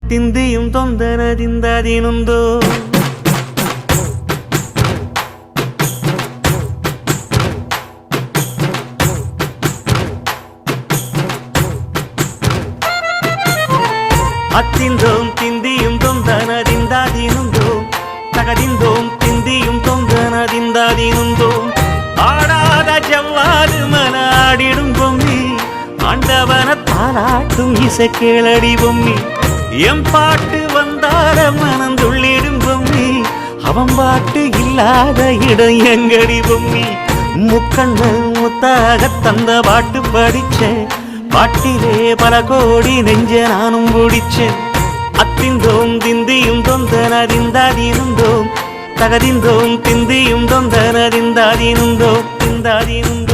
திந்தியும் தொந்தனதிந்ததினுந்தோ அத்திந்தோம் திந்தியும் தொந்தனதிந்ததினுந்தோம் தகதிந்தோம் திந்தியும் தொந்தனதிந்ததினுந்தோம் ஆடாத ஜவ்வாது மனாடிடும் பொம்மி ஆண்டவன தாலாட்டும் இசை கேளடி பொம்மி எம் பாட்டு வந்தார மனந்துள்ளிடும் பொம்மி அவன் பாட்டு இல்லாத இடம் எங்கடி பொம்மி முக்கண்ணல் முத்தாக தந்த பாட்டு படிச்சேன் பாட்டிலே பல கோடி நெஞ்ச நானும் பிடிச்சேன் அத்திந்தோம் திந்தியும் தொந்தனதிந்ததினுந்தோம் தகதிந்தோம் திந்தியும் தொந்தனதிந்ததினுந்தோம் திந்ததினுந்தோம்